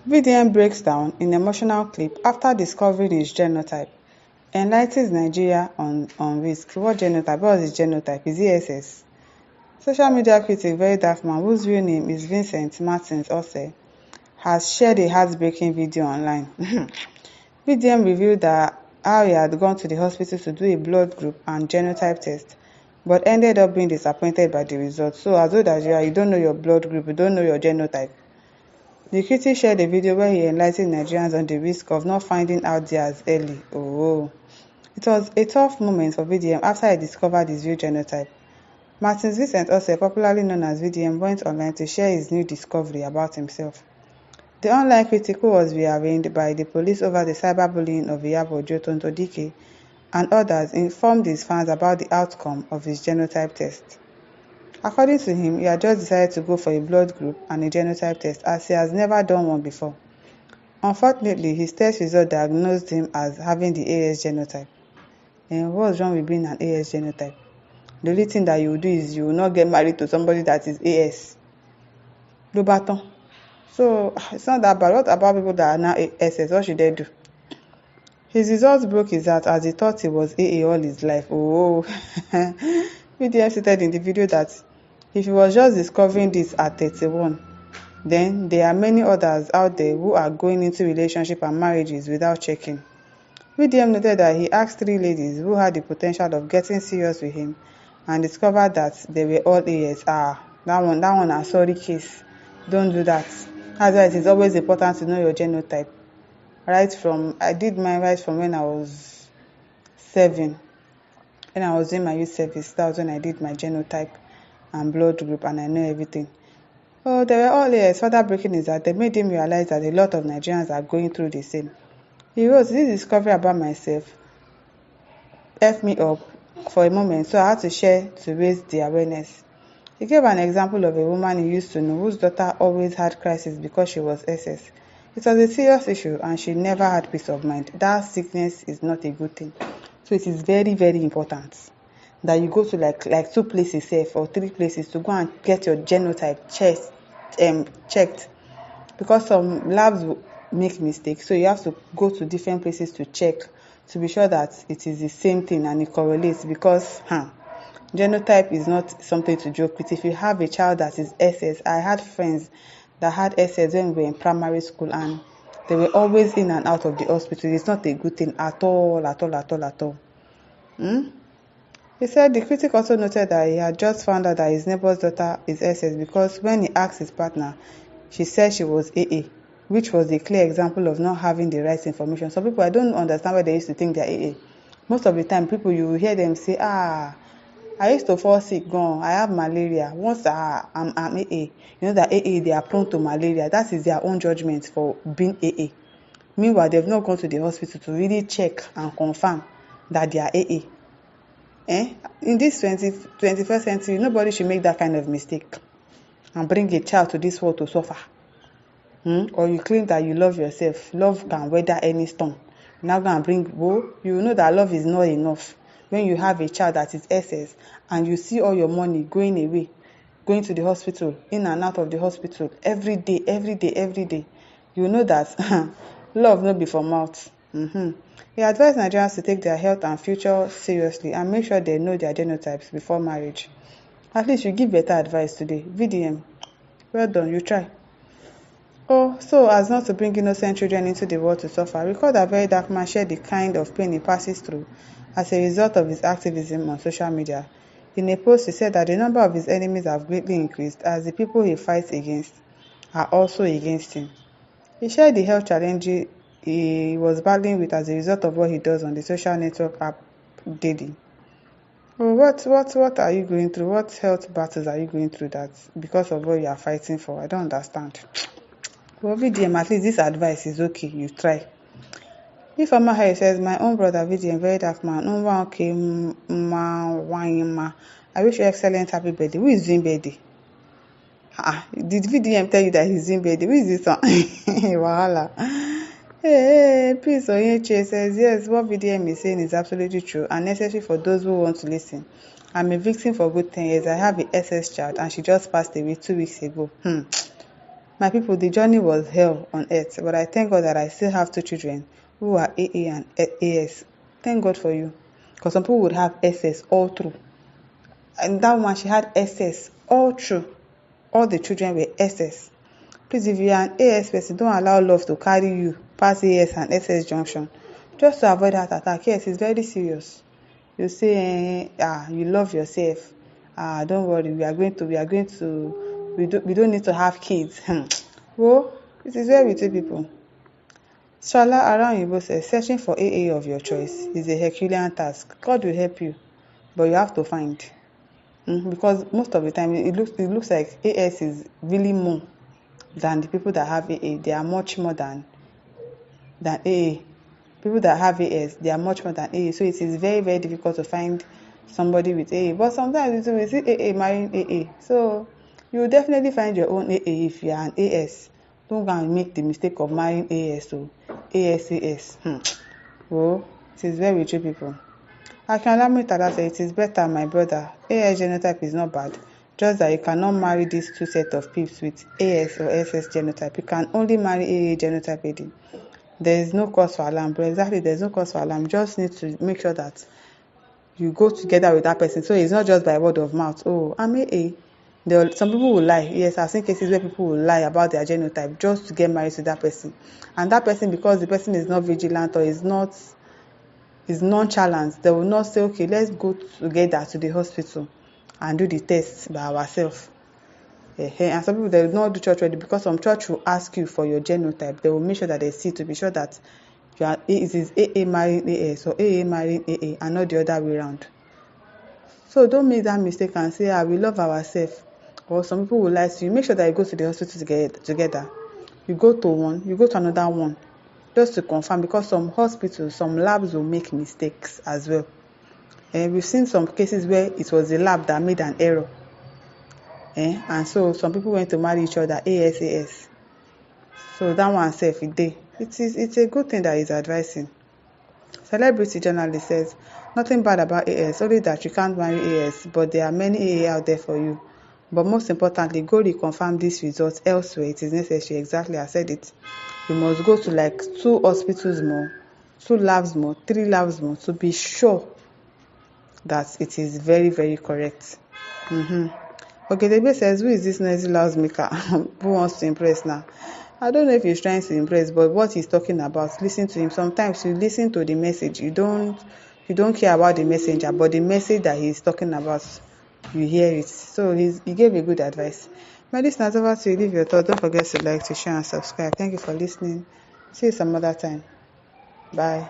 VDM breaks down in emotional clip after discovering his genotype. Enlightens Nigeria on risk. What genotype? What is genotype? Is it SS? Social media critic Very Dark Man, whose real name is Vincent Martins Ose, has shared a heartbreaking video online. VDM revealed that how he had gone to the hospital to do a blood group and genotype test, but ended up being disappointed by the results. So as old as you don't know your blood group, you don't know your genotype. The critic shared a video where he enlightened Nigerians on the risk of not finding out theirs early. It was a tough moment for VDM after he discovered his real genotype. Martins Vincent Ose, popularly known as VDM, went online to share his new discovery about himself. The online critic, who was rearranged by the police over the cyberbullying of Iyabo Ojo, Tonto Dike, and others, informed his fans about the outcome of his genotype test. According to him, he had just decided to go for a blood group and a genotype test, as he has never done one before. Unfortunately, his test result diagnosed him as having the AS genotype. And what's wrong with being an AS genotype? The only thing that you will do is you will not get married to somebody that is AS. So it's not that bad. What about people that are now SS? What should they do? His results broke his heart as he thought he was AA all his life. VDM stated in the video that if he was just discovering this at 31, then there are many others out there who are going into relationship and marriages without checking. VDM noted that he asked 3 ladies who had the potential of getting serious with him and discovered that they were all AS. That one a sorry case. Don't do that. That's why it is always important to know your genotype. I did mine right from when I was 7. When I was doing my youth service, that was when I did my genotype and blood group, and I know everything. They were all AS. Further breaking is that they made him realize that a lot of Nigerians are going through the same. He wrote, "This discovery about myself F me up for a moment, so I had to share to raise the awareness." He gave an example of a woman he used to know whose daughter always had crisis because she was SS. It was a serious issue and she never had peace of mind. That sickness is not a good thing. So it is very, very important that you go to like 2 places safe or 3 places to go and get your genotype checked, because some labs will make mistakes. So you have to go to different places to check to be sure that it is the same thing and it correlates, because genotype is not something to joke with. If you have a child that is SS, I had friends that had SS when we were in primary school and they were always in and out of the hospital. It's not a good thing at all. He said the critic also noted that he had just found out that his neighbor's daughter is SS because when he asked his partner, she said she was AA, which was a clear example of not having the right information. Some people, I don't understand why they used to think they're AA. Most of the time, people, you hear them say, I used to fall sick, I have malaria. Once I'm AA, you know that AA, they are prone to malaria. That is their own judgment for being AA. Meanwhile, they've not gone to the hospital to really check and confirm that they are AA. In this 21st century, nobody should make that kind of mistake and bring a child to this world to suffer. Or you claim that you love yourself. Love can weather any storm. Now go and bring, you know that love is not enough. When you have a child that is SS and you see all your money going away, going to the hospital, in and out of the hospital, every day, you know that love no be for mouth. He advised Nigerians to take their health and future seriously and make sure they know their genotypes before marriage. At least you give better advice today. VDM, well done, you try. So as not to bring innocent children into the world to suffer, recall that Very Dark Man shared the kind of pain he passes through as a result of his activism on social media. In a post, he said that the number of his enemies have greatly increased as the people he fights against are also against him. He shared the health challenges he was battling with as a result of what he does on the social network app daily. What are you going through? What health battles are you going through that because of what you are fighting for? I don't understand. Well, VDM, at least this advice is okay. You try. If Amma Harry says, my own brother VDM, Very Dark Man, I wish you excellent happy birthday. Who is doing birthday? Did VDM tell you that he's doing birthday? Who is this one? Wahala. Hey, Peace Onyeche says, yes, what VDM is saying is absolutely true and necessary for those who want to listen. I'm a victim for good 10 years. I have a SS child and she just passed away 2 weeks ago. My people, the journey was hell on earth, but I thank God that I still have 2 children who are AA and AS. Thank God for you. Because some people would have SS all through. And that one, she had SS all through. All the children were SS. Please, if you are an AS person, don't allow love to carry you past AS and SS junction. Just to avoid heart attack. Yes, it's very serious. You say, you love yourself. Don't worry, we don't need to have kids. Well, it is well with you people. Shala Around says, searching for AA of your choice is a Herculean task. God will help you, but you have to find. Because most of the time, it looks like AS is really more than the people that have AA. They are much more than AA. People that have AS, they are much more than AA. So it is very, very difficult to find somebody with AA. But sometimes we see AA marrying AA. So you will definitely find your own AA if you are an AS. Don't go and make the mistake of marrying AS or AS. Well, it is very true, people. Akinolami Tada said, it is better, my brother. AS genotype is not bad. Just that you cannot marry these 2 sets of pips with AS or SS genotype. You can only marry AA genotype AD. There is no cause for alarm, but exactly, there's no cause for alarm. Just need to make sure that you go together with that person. So it's not just by word of mouth. Oh, I'm AA. Some people will lie. Yes, I've seen cases where people will lie about their genotype just to get married to that person. And that person, because the person is not vigilant or is nonchalant, they will not say, okay, let's go together to the hospital and do the test by ourselves. And some people, they will not do church ready because some church will ask you for your genotype. They will make sure that they see to be sure that it is AA marrying AS or AA marrying AA and not the other way around. So don't make that mistake and say, we love ourselves. Or some people will lie to you. Make sure that you go to the hospital together. You go to one, you go to another one, just to confirm, because some hospitals, some labs will make mistakes as well. We've seen some cases where it was the lab that made an error. And so some people went to marry each other AS. So that one safe it's a good thing that he's advising. Celebrity journalist says, nothing bad about AS, only that you can't marry AS, but there are many AA out there for you. But most importantly, go reconfirm these results elsewhere. It is necessary. Exactly, I said it. You must go to like 2 hospitals more, 2 labs more, 3 labs more to be sure that it is very, very correct. Okay, the says, who is this noisy lousemaker who wants to impress now? I don't know if he's trying to impress, but what he's talking about, listen to him. Sometimes you listen to the message, you don't care about the messenger, but the message that he's talking about, you hear it. So he gave a good advice. My listeners, over to you. Leave your thoughts. Don't forget to like, to share, and subscribe. Thank you for listening. See you some other time. Bye.